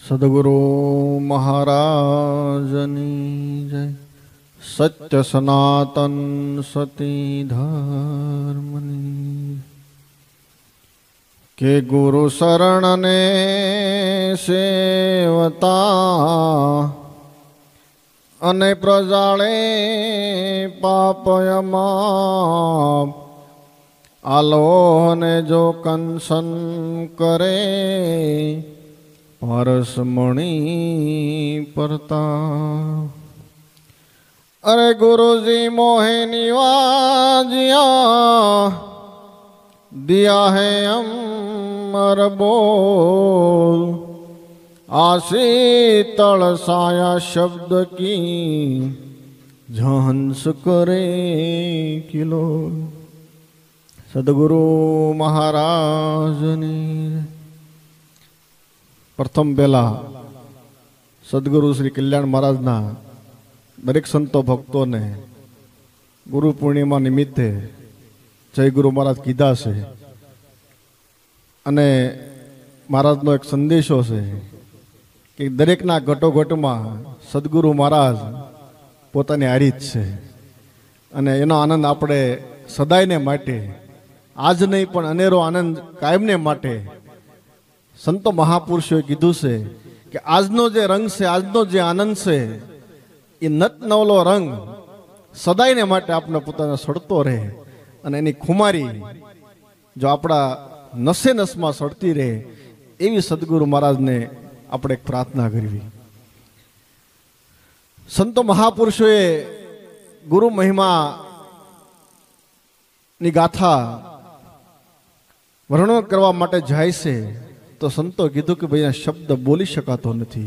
सद्गुरु महाराजनी जय। सत्य सनातन सती धर्मनी के गुरु शरण ने सेवता अने प्रजाळे पापयमा आलोह ने जो कंसन करे परसमणि परता। अरे गुरुजी मोहे निवाजिया दिया है अमर बोल आशीतल साया शब्द की झंस करे किलो। सद्गुरु महाराजनी प्रथम पहला सद्गुरु श्री कल्याण महाराजना दरेक संतो भक्तों ने गुरु पूर्णिमा निमित्ते जय गुरु महाराज कीधा से अने महाराजनो एक संदेशो से कि दरेकना घटोघट में सद्गुरु महाराज पोतानी हारी ज छे अने एनो आनंद आपणे सदायने माटे आज नहीं पण अनेरो आनंद कायमने माटे संतो महापुरुषों कीधुं से कि आजनो जे रंग से आजनो जे आनंद से ये नत नवलो रंग सदायने माटे आपने पोताने सड़तो रहे अने एनी खुमारी जो आपड़ा नसे नस में सड़ती रहे एवी सद्गुरु महाराज ने આપણે એક પ્રાર્થના કરવી। સંતો મહાપુરુષોએ ગુરુ મહિમાની ગાથા વર્ણન કરવા માટે જાય છે તો સંતો કીધું કે ભાઈ આ શબ્દ બોલી શકાતો નથી।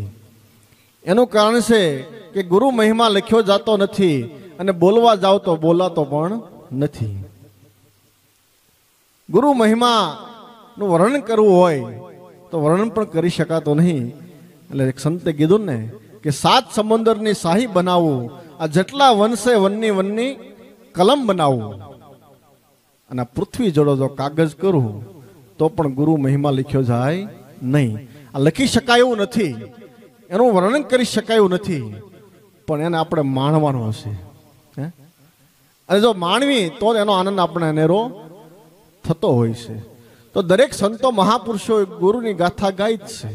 એનું કારણ છે કે ગુરુ મહિમા લખ્યો જાતો નથી અને બોલવા જાવ તો બોલાતો પણ નથી। ગુરુ મહિમાનું વર્ણન કરવું હોય तो वर्णन पण करी शकातो नहीं। એટલે એક સંતે કીધું ને કે સાત સમુદ્રની શાહી બનાવું આ જેટલા વનસે વનની વનની કલમ બનાવું અને પૃથ્વી જોડો જો કાગજ કરું તો પણ ગુરુ મહિમા લખ્યો જાય નહીં। આ લખી શકાયું નથી, એનું વર્ણન કરી શકાયું નથી, પણ એને આપણે માણવાનો હશે। અને જો માણવી તો એનો આનંદ આપણે અનેરો થતો હોય છે। तो दरेक संतो महापुरुषों गुरु की गाथा गाई छे।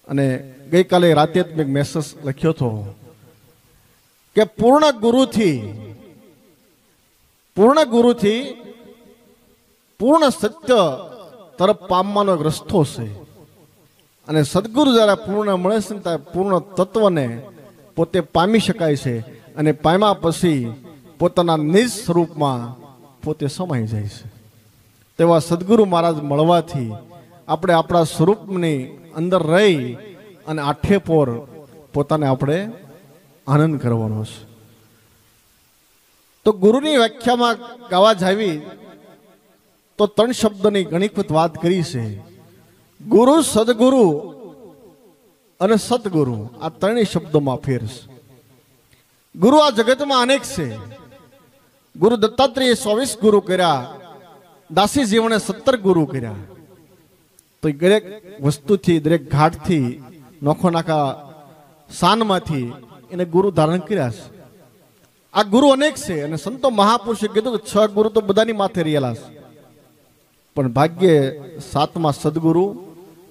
अने गई काले राते में एक मेसेज लख्यो तो कि पूर्ण गुरु थी पूर्ण सत्य तरफ पामवानो एक रस्तो छे। अने सद्गुरु जरा पूर्ण मळे छे त्यारे पूर्ण तत्व ने पोते पामी शकाय छे अने पाम्या पछी पोताना निज स्वरूप में पोते समाई जाय छे। तेवा सद्गुरु महाराज मळवाथी आपणे आपणा स्वरूपनी अंदर रही अने आठे पोर पोताने आपणे आनंद करवानो छे। तो गुरुनी व्याख्यामां गावा जावी तो त्रण शब्दनी घणी वखत वात करी छे। गुरु सद्गुरु अने सतगुरु आ त्रणेय शब्दोमां फेर छे। गुरु आ जगतमां अनेक छे। गुरु दत्तात्रेय 24 गुरु कर्या, दासी जीवने 70 गुरु कर्या। तो दरेक वस्तु थी दरेक घाट थी नोखो नाखा सान मांथी एने गुरु धारण कर्या छे। आ गुरु अनेक छे अने संतो महापुरुषे कीधुं के 6 गुरु तो बधानी माथे रहेला छे, पण भाग्य 7मा सद्गुरु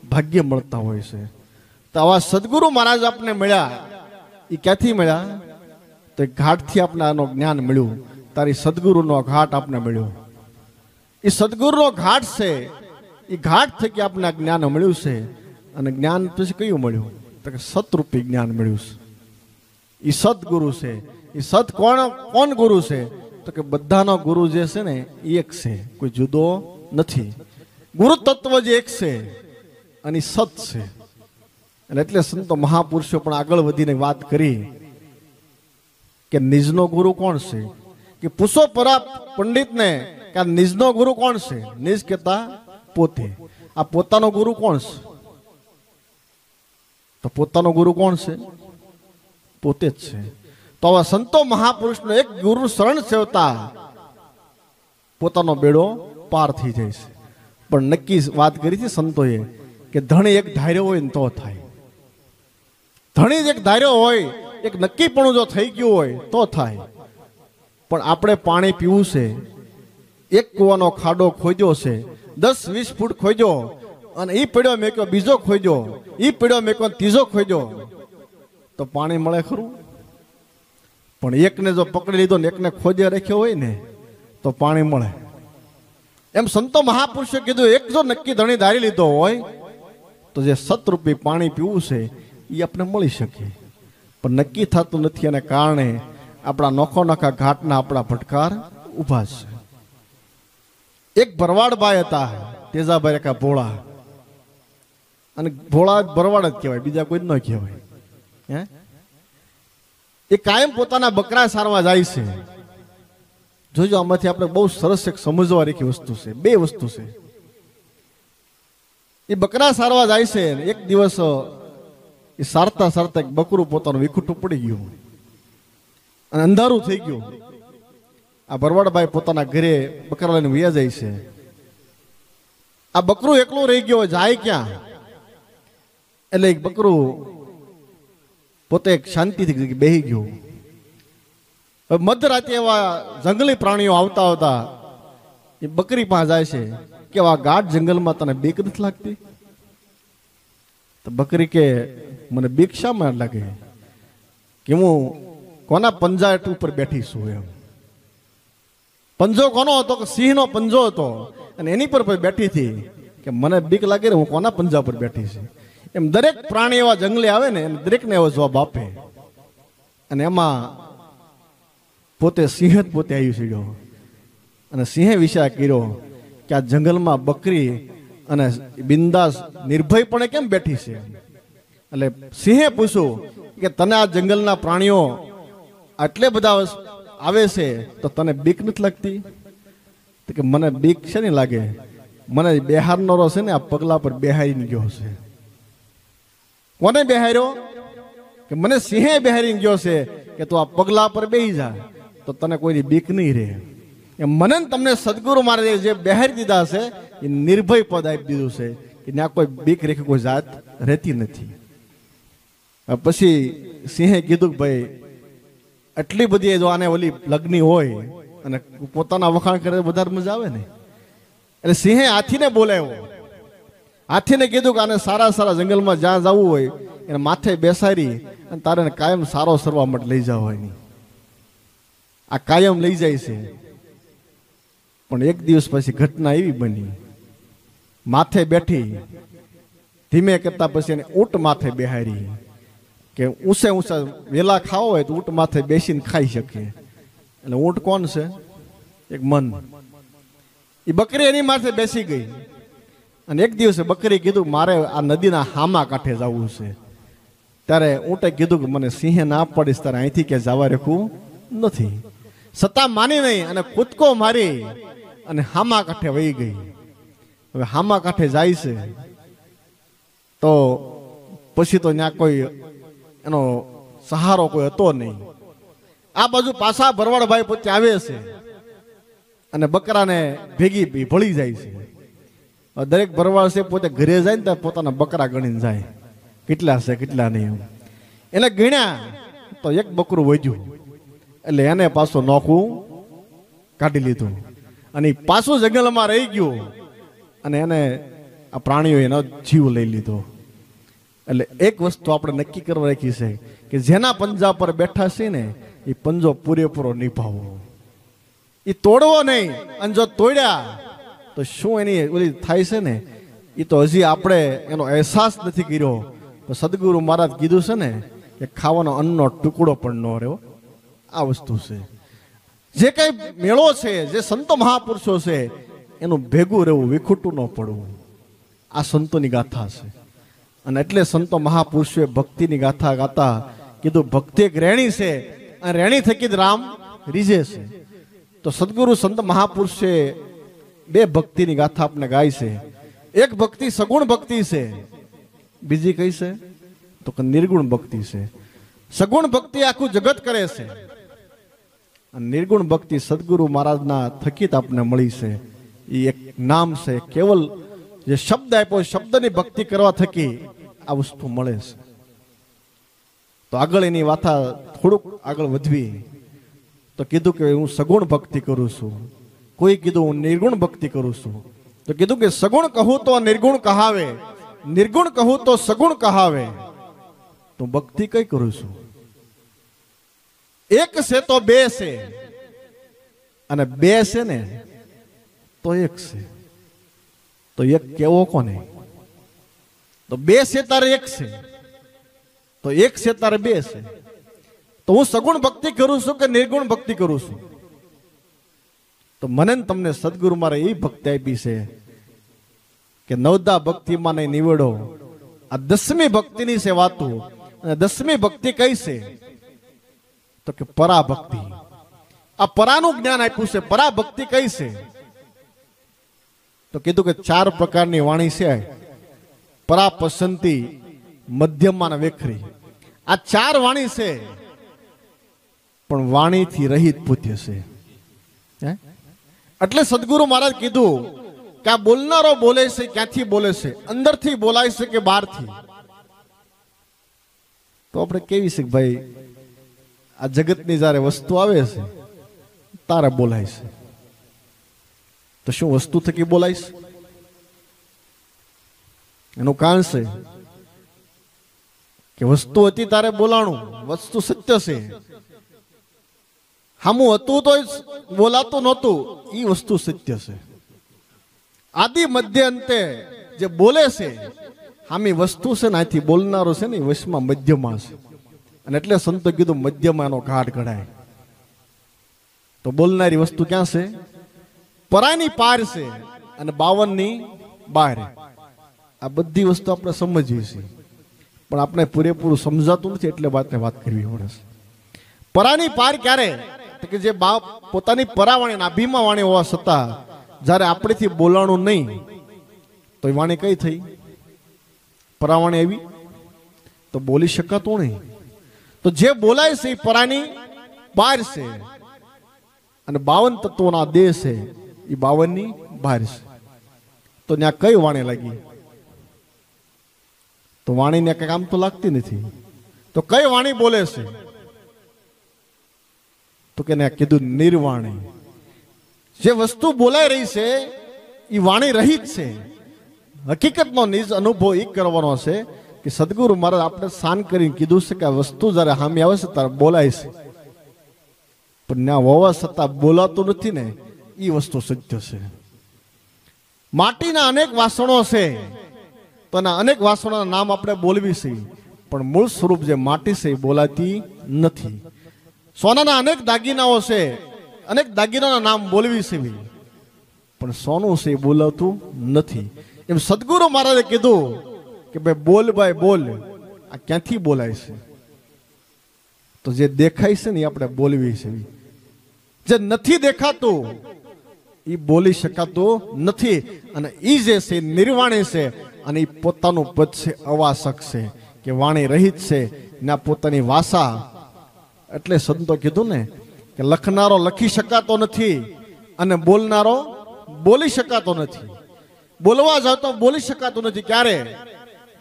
भाग्य मळता होय छे। तो आवा सद्गुरु महाराज आपने मळ्या ई क्यांथी मळ्या तो घाट थी आपने आनो ज्ञान मळ्युं। तारी सद्गुरुनो घाट आपने मळ्यो। ये सद्गुरु नो घाट से ये घाट थे कि आपने ज्ञान मळ्युं छे अने ज्ञान पछी कयुं मळ्युं तो कि सतरूपी ज्ञान मळ्युं छे। ये सतगुरु छे। ये सत कोण गुरु छे तो कि बधानो गुरु जे छे ने एक छे, कोई जुदो नथी। गुरु तत्व जे एक छे अने सत छे। अने एटले संतो महापुरुषो पण आगळ वधीने वात करी के निजनो गुरु कोण छे कि पूछो परा पंडित ने कि निजनो गुरु कोण छे। निज कहता पोते। आ पोतानो गुरु कोण छे तो पोतानो गुरु कोण छे पोते ज छे। तो आवा संतो महापुरुषनो एक गुरु शरण सेवता पोतानो बेड़ो पार थी जाय छे। पण नक्की वात करी थी संतोए કે ધણી એક ધાર્યો હોય ને તો થાય. ધણી જ એક ધાર્યો હોય, એક નક્કીપણું જો થઈ ગયું હોય તો થાય. પણ આપણે પાણી પીવું છે, એક કૂવાનો ખાડો ખોદ્યો છે, 10-20 ફૂટ ખોદ્યો અને એ પડ્યો મેક્યો, બીજો ખોદ્યો, એ પડ્યો મેક્યો, ત્રીજો ખોદ્યો, તો પાણી મળે ખરું? પણ એકને જો પકડી લીધો ને એકને ખોદ્યા રાખ્યો હોય ને તો પાણી મળે. એમ સંતો મહાપુરુષે કીધું, એક જો નક્કી ધણી ધારી લીધો હોય તો જે સતરૂપી પાણી પીવું છે એ આપણે મળી શકે. પણ નક્કી થતું નથી, અને કારણે આપણા નોખો નોખા ઘાટના આપણા ભટકાર ઊભા છે. એક ભરવાડભાઈ હતા, તેજાભાઈ કા ભોળા, અને ભોળા ભરવાડ જ કહેવાય, બીજા કોઈ ન કહેવાય. હે, એ કાયમ પોતાના બકરા સારવા જાય છે. જોજો, આમાંથી આપણે બહુ સરસ એક સમજવા રેખી વસ્તુ છે. બે વસ્તુ છે. એ બકરા સારવા જાય છે. એક દિવસ એ સારતા સારતા એક બકરું પોતાનું વિખૂટું પડી ગયું અને અંધારું થઈ ગયું. આ ભરવાડભાઈ પોતાના ઘરે બકરા લઈને વયા જાય છે. આ બકરું એકલું રહી ગયો, જાય ક્યાં? એટલે એક બકરું પોતે શાંતિથી બેહી ગયું. મધરાતે એવા જંગલી પ્રાણીઓ આવતા હતા. એ બકરી પાસે જાય છે કે આ ગાઢ જંગલમાં તને બીક નથી લાગતી? તો બકરી કે મને બીક શામાં લાગે કે હું કોના પંજા ઉપર બેઠી છું. એમ પંજો કોનો હતો? કે સિંહનો પંજો હતો, અને એની પર બેઠી હતી કે મને બીક લાગે ને હું કોના પંજા પર બેઠી છે. એમ દરેક પ્રાણી એવા જંગલી આવે ને એને દરેકને એવો જવાબ આપે. અને એમાં પોતે સિંહ જ પોતે આવી છેડ્યો અને સિંહે વિચાર કર્યો કે આ જંગલમાં બકરી અને બિંદાસ નિર્ભયપણે કેમ બેઠી છે. એટલે સિંહે પૂછ્યું કે તને આ જંગલના પ્રાણીઓ આટલે બધા આવે છે તો તને બીક નથી લાગતી? તો કે મને બીક છે ને લાગે, મને બેહારનારો છે ને આ પગલા પર બેહારીને ગયો છે. કોને બેહાર્યો? કે મને સિંહે બેહારીને ગયો છે કે તું આ પગલા પર બેહી જા તો તને કોઈની બીક નહીં રહે. એમ મને તમને સદગુરુ મારે જે બેહારી દીધા છે એ નિર્ભય પદ આપી દીધું છે કે ત્યાં કોઈ બીક રેખે કોઈ જાત રહેતી નથી. પછી સિંહે કીધું કે ભાઈ આટલી બધી જો આને ઓલી લગ્ની હોય અને પોતાના વખાણ કરે વધારે મજા આવે ને. એટલે સિંહે હાથીને બોલાવ્યો. હાથીને કીધું કે આને સારા સારા જંગલમાં જ્યાં જવું હોય એને માથે બેસાડી અને તારે કાયમ સારો સરવા માટે લઈ જવાની. આ કાયમ લઈ જાય છે. પણ એક દિવસ પછી ઘટના એવી બની, માથે બેઠી ધીમે કરતા પછી એને ઊંટ માથે બેહારી કે ઊંચે ઊંચા વેલા ખાવો હોય તો ઊંટ માથે બેસીને ખાઈ શકે. એટલે ઊંટ કોણ છે? એક મન. એ બકરી એની માથે બેસી ગઈ. અને એક દિવસે બકરી કીધું મારે આ નદીના હામા કાંઠે જવું છે. ત્યારે ઊંટે કીધું કે મને સિંહે ના પડીશ તારે અહીંથી કે જવા રેખવું નથી. સત્તા માની નહીં અને કૂદકો મારી અને હામા કાંઠે વહી ગઈ. હવે હામા કાંઠે જાય છે તો પછી તો ત્યાં કોઈ એનો સહારો કોઈ હતો નહીં. આ બાજુ પાછા ભરવાડભાઈ પોતે આવે છે અને બકરાને ભેગી ભળી જાય છે. દરેક ભરવાડ છે પોતે ઘરે જાય ને ત્યાં પોતાના બકરા ગણીને જાય, કેટલા છે કેટલા નહીં. એને ગણ્યા તો એક બકરું વધ્યું. એટલે એને પાછું નોખું કાઢી લીધું અને પાછું જંગલમાં રહી ગયું અને એને આ પ્રાણીઓ એનો જીવ લઈ લીધો. એટલે એક વસ્તુ આપણે નક્કી કરવા રાખી છે કે જેના પંજા પર બેઠા છે ને એ પંજો પૂરેપૂરો નિભાવવો, એ તોડવો નહીં. અને જો તોડ્યા તો શું એની ઓલી થાય છે ને એ તો હજી આપણે એનો અહેસાસ નથી કર્યો. તો સદગુરુ મહારાજ કીધું છે ને કે ખાવાનો અન્નનો ટુકડો પણ ન રહ્યો. આ વસ્તુ છે. જે કઈ મેળો છે, જે સંતો મહાપુરુષો છે એનું ભેગું રહેવું, વિખૂટું ન પડવું, આ સંતોની ગાથા છે. અને એટલે સંતો મહાપુરુષોએ ભક્તિની ગાથા ગાતા કીધું ભક્તિ એક રેણી છે અને રેણી થકી જ રામ રીઝે છે. તો સદગુરુ સંત મહાપુરુષે બે ભક્તિની ગાથા આપણે ગાય છે. એક ભક્તિ સગુણ ભક્તિ છે, બીજી કઈ છે તો કે નિર્ગુણ ભક્તિ છે. સગુણ ભક્તિ આખું જગત કરે છે અને નિર્ગુણ ભક્તિ સદગુરુ મહારાજના થકી આપને મળી છે. એ એક નામ છે, કેવલ જે શબ્દ આપ્યો શબ્દની ભક્તિ કરવા થકી આ વસ્તુ મળે છે. તો આગળ એની વાતા થોડુંક આગળ વધવી તો કીધું કે હું સગુણ ભક્તિ કરું છું, કોઈ કીધું હું નિર્ગુણ ભક્તિ કરું છું. તો કીધું કે સગુણ કહું તો નિર્ગુણ કહાવે, નિર્ગુણ કહું તો સગુણ કહાવે. તો ભક્તિ કઈ કરું છું? એક છે તો બે છે, અને બે છે ને તો એક છે. તો એક કેવો કોને? તો બે છે તારે એક છે, તો એક છે તારે બે છે. તો હું સગુણ ભક્તિ કરું છું કે નિર્ગુણ ભક્તિ કરું છું? તો મને તમને સદગુરુ મારે એ ભક્તિ આપી છે કે નવદા ભક્તિમાં નહીં નીવડો. આ 10મી ભક્તિની છે વાતો. અને 10મી ભક્તિ કઈ છે? તો કે પરાભક્તિ. આ પરાનું જ્ઞાન આપ્યું છે. પરાભક્તિ કઈ છે? તો કીધું કે 4 પ્રકારની વાણી છે. પરા, પસંતી, મધ્યમાં અને વેખરી. આ 4 વાણી છે, પણ વાણીથી રહિત પૂજ્ય છે. એટલે સદગુરુ મહારાજ કીધું કે આ બોલનારો બોલે છે ક્યાંથી બોલે છે? અંદરથી બોલાય છે કે બહારથી? તો આપણે કેવી છે કે ભાઈ આ જગતની જ્યારે વસ્તુ આવે છે તારે બોલાય છે. તો શું વસ્તુ થકી બોલાય છે? એનું કારણ છે કે વસ્તુ હતી તારે બોલાણું. વસ્તુ સત્ય છે. હામું હતું તો બોલાતું નહોતું, એ વસ્તુ સત્ય છે. આદિ મધ્ય અંતે જે બોલે છે હામી વસ્તુ છે ને, આથી બોલનારો છે ને વશમાં મધ્યમાં છે. અને એટલે સંતો કીધું મધ્યમાં એનો ઘાટ ઘડાય. તો બોલનારી વસ્તુ ક્યાં છે? પરાની પાર છે અને 52ની બહાર. આ બધી વસ્તુ આપણે સમજીએ છીએ, પણ આપણે પૂરેપૂરું સમજાતું નથી, એટલે વાત કરવી પડે છે. પરાની પાર ક્યારે? કે જે બાપ પોતાની પરાવાણી નાભીમાં વાણી હોવા છતાં જ્યારે આપણેથી બોલાણું નહીં તો એ વાણી કઈ થઈ? પરાવાણી આવી તો બોલી શકાતું નહીં. તો જે બોલાય છે એ પરાની બહાર છે. અને 52 તત્વોના દેહ છે એ 52ની બહાર છે. તો ત્યાં કઈ વાણી લાગી? તો વાણીને કઈ કામ તો લાગતી નથી. તો કઈ વાણી બોલે છે? તો કે કીધું નિર્વાણી. જે વસ્તુ બોલાઈ રહી છે એ વાણી રહિત છે. હકીકતનો નિજ અનુભવ એ કરવાનો છે કે સદગુરુ મહારાજ આપણે શાન કરીને કીધું છે કે આ વસ્તુ જ્યારે સામે આવે છે ત્યારે બોલાય છે, પણ ત્યાં હોવા છતાં બોલાતું નથી ને, એ વસ્તુ સત્ય છે. માટીના અનેક વાસણો છે તો એના અનેક વાસણોના નામ આપણે બોલવી છે, પણ મૂળ સ્વરૂપ જે માટી છે એ બોલાતી નથી. સોનાના અનેક દાગીનાઓ છે, અનેક દાગીનાના નામ બોલવી છે, પણ સોનું છે એ બોલાતું નથી. એમ સદગુરુ મહારાજે કીધું કે ભાઈ બોલ ભાઈ બોલ. આ ક્યાંથી બોલાય છે? તો જે દેખાય છે ને એ આપણે બોલવી છે. જે નથી દેખાતું એ બોલી શકાતું નથી. અને એ જે છે નિર્વાણી છે, અને એ પોતાનું પદ છે અવાસક છે, કે વાણી રહિત છે ના પોતાની વાસા. એટલે સંતો કીધું ને કે લખનારો લખી શકાતો નથી અને બોલનારો બોલી શકાતો નથી. બોલવા જાવ તો બોલી શકાતું નથી. ક્યારે?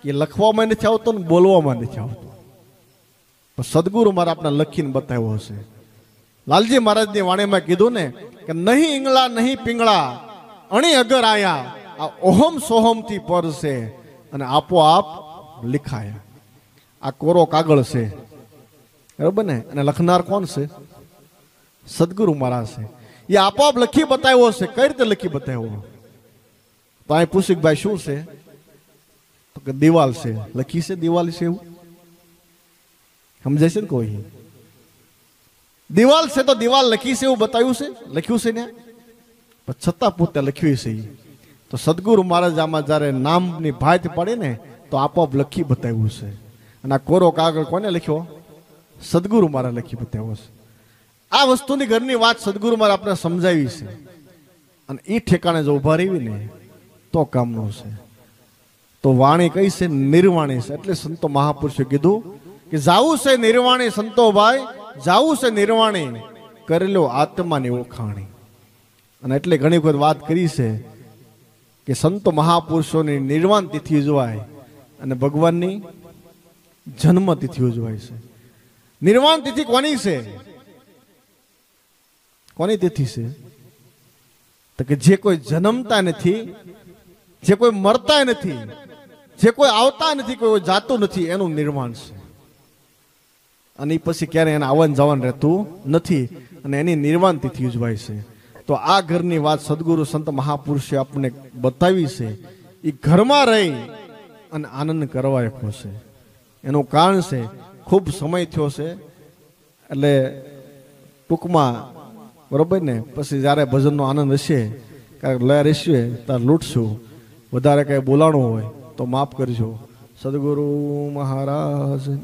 કે લખવામાં નથી આવતો ને બોલવામાં નથી આવતો. પણ સદગુરુ મારા આપણે લખીને બતાવ્યો હશે. લાલજી મહારાજની વાણીમાં કીધું ને કે નહીં ઈંગળા નહીં પિંગળા અણી અગર આયા, આ ઓહમ સોહમ થી પર છે અને આપોઆપ લખાયા. આ કોરો કાગળ છે, બરાબર ને? અને લખનાર કોણ છે? સદગુરુ મહારાજ છે. એ આપોઆપ લખી બતાવ્યો છે. કઈ રીતે લખી બતાવ્યો? તો અહીં પૂછ્યું ભાઈ શું છે? તો કે દિવાલ છે. લખી છે દિવાલ છે એવું સમજાય છે ને? કોઈ દિવાલ છે તો દિવાલ લખી છે એવું બતાવ્યું છે? લખ્યું છે ને? પણ છતાં પોતે લખ્યું છે. તો સદગુરુ મહારાજ આમાં જયારે નામની ભાત પડે ને તો આપોઆપ લખી બતાવ્યું છે. અને આ કોરો કાગળ કોને લખ્યો? સદગુરુ મહારાજ લખી બતાવ્યો છે. આ વસ્તુની ઘરની વાત સદગુરુ મહારાજ આપણે સમજાવી છે. અને એ ઠેકાણે જો ઉભા રહી ને તો કામનું છે. તો વાણી કઈ છે? નિર્વાણી છે. એટલે સંતો મહાપુરુષે કીધું કે જાવું છે નિર્વાણી સંતો ભાઈ, જાવું છે નિર્વાણી, કરેલો આત્માની ઓળખાણી. અને એટલે ઘણી વખત વાત કરી છે કે સંતો મહાપુરુષોની નિર્વાણ તિથિ ઉજવાય અને ભગવાનની જન્મ તિથિ ઉજવાય છે. નિર્વાણ તિથિ કોની છે? કોની તિથિ છે? તો કે જે કોઈ જન્મતા નથી, જે કોઈ મરતા નથી, જે કોઈ આવતા નથી, કોઈ જાતું નથી, એનું નિર્વાણ છે. અને પછી ક્યારે એને આવન જવાન રહેતું નથી અને એની નિર્વાણ તિથિ ઉજવાય છે. તો આ ઘરની વાત સદગુરુ સંત મહાપુરુષે આપણને બતાવી છે. એ ઘરમાં રહી અને આનંદ કરવા રાખ્યો છે. એનું કારણ છે ખૂબ સમય થયો છે, એટલે ટૂંકમાં બરોબર ને. પછી જ્યારે ભજનનો આનંદ હશે, ક્યારેક લહેર હશે ત્યારે લૂંટશું. વધારે કંઈ બોલાણું હોય તો માફ કરજો. સદગુરુ મહારાજ.